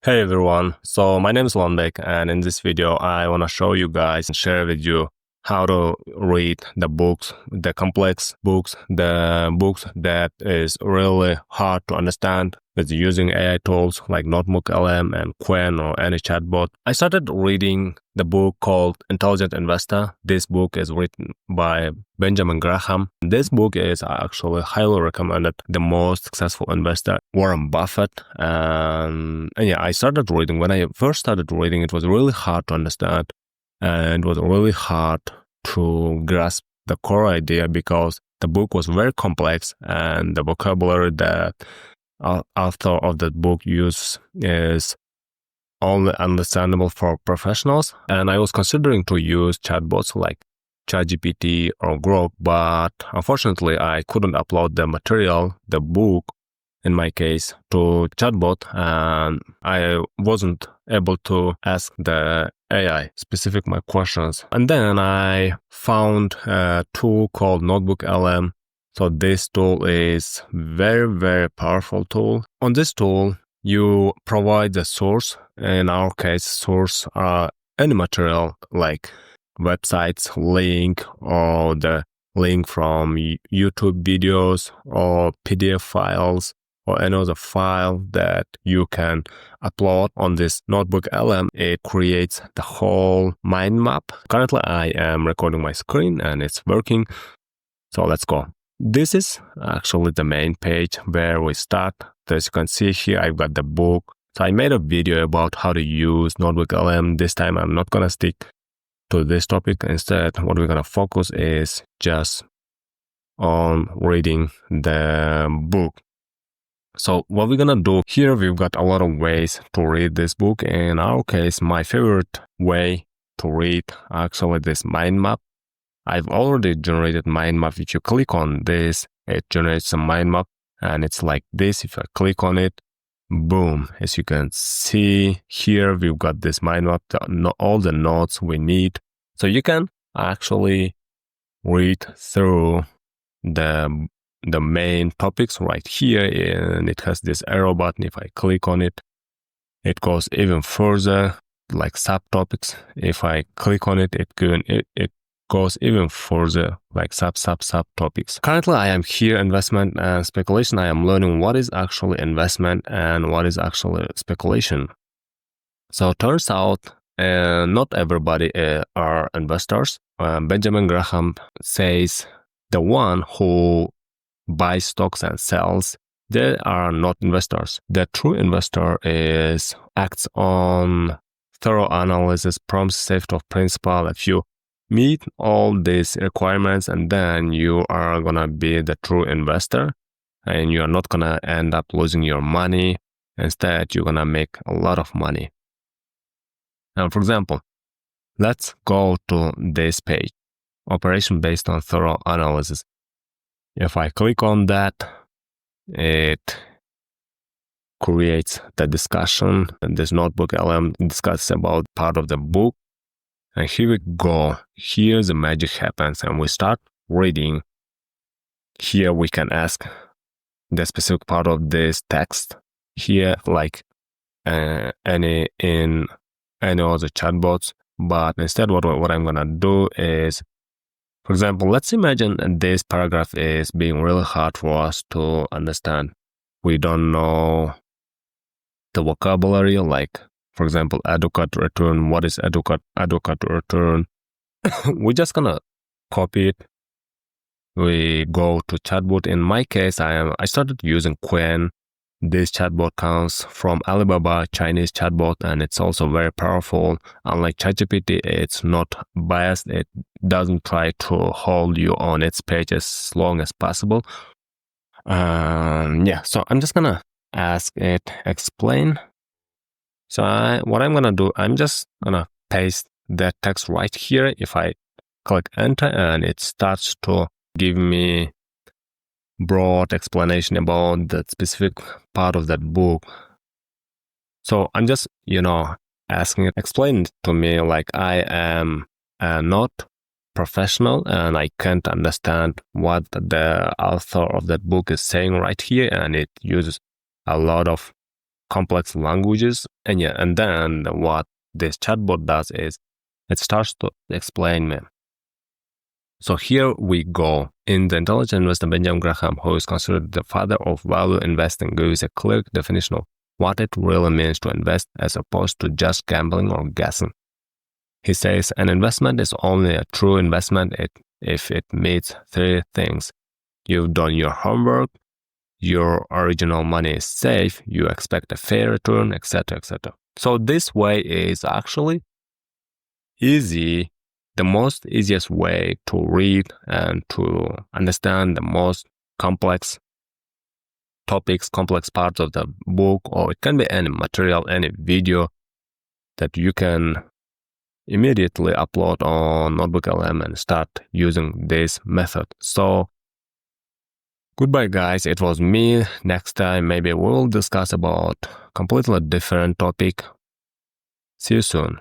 Hey everyone, so my name is Lonbek, and in this video I want to show you guys and share with you how to read the books, the complex books, the books that is really hard to understand with using AI tools like NotebookLM and Quen or any chatbot. I started reading the book called Intelligent Investor. This book is written by Benjamin Graham. This book is actually highly recommended. The most successful investor, Warren Buffett. And yeah, I started reading. When I first started reading, it was really hard to understand. And it was really hard to grasp the core idea because the book was very complex and the vocabulary that author of that book uses is only understandable for professionals. And I was considering to use chatbots like ChatGPT or Grok, but unfortunately I couldn't upload the material, the book in my case, to chatbot, and I wasn't able to ask the AI specific my questions. And then I found a tool called NotebookLM. So this tool is very powerful tool. On this tool, you provide the source. In our case, source are any material like websites, link, or the link from YouTube videos or PDF files or any other file that you can upload on this NotebookLM. It creates the whole mind map. Currently, I am recording my screen and it's working. So let's go. This is actually the main page where we start. So as you can see here, I've got the book. So I made a video about how to use NotebookLM. This time I'm not going to stick to this topic. Instead, what we're going to focus is just on reading the book. So what we're going to do here, we've got a lot of ways to read this book. In our case, my favorite way to read actually this mind map. I've already generated mind map. If you click on this, it generates a mind map and it's like this. If I click on it, boom, as you can see here, we've got this mind map, all the notes we need. So you can actually read through the main topics right here, and it has this arrow button. If I click on it, it goes even further, like subtopics. If I click on it, it goes even further, like subtopics. Currently, I am here, investment and speculation. I am learning what is actually investment and what is actually speculation. So it turns out not everybody are investors. Benjamin Graham says the one who buys stocks and sells, they are not investors. The true investor acts on thorough analysis, prompts, safety of principle. If you meet all these requirements, and then you are gonna be the true investor, and you are not gonna end up losing your money. Instead, you're gonna make a lot of money. Now, for example, let's go to this page, operation based on thorough analysis. If I click on that, it creates the discussion, and this NotebookLM discusses about part of the book. And here we go. Here the magic happens, and we start reading. Here we can ask the specific part of this text. Here, like any other chatbots, but instead, what I'm gonna do is, for example, let's imagine this paragraph is being really hard for us to understand. We don't know the vocabulary, like, for example, adequate return. What is adequate return? We're just gonna copy it. We go to chatbot. In my case, I started using Quen. This chatbot comes from Alibaba, Chinese chatbot, and it's also very powerful. Unlike ChatGPT, it's not biased. It doesn't try to hold you on its page as long as possible. Yeah, so I'm just gonna ask it explain. So what I'm gonna do, I'm just gonna paste that text right here. If I click enter, and it starts to give me broad explanation about that specific part of that book. So I'm just, asking it, explain it to me like I am not professional and I can't understand what the author of that book is saying right here. And it uses a lot of complex languages. And yeah, and then what this chatbot does is it starts to explain me. So here we go. In The Intelligent Investor, Benjamin Graham, who is considered the father of value investing, gives a clear definition of what it really means to invest as opposed to just gambling or guessing. He says an investment is only a true investment if it meets three things. You've done your homework, your original money is safe, you expect a fair return, etc., etc. So this way is actually easy, the most easiest way to read and to understand the most complex topics, complex parts of the book, or it can be any material, any video that you can immediately upload on NotebookLM and start using this method. So goodbye guys, it was me. Next time maybe we'll discuss about completely different topic. See you soon.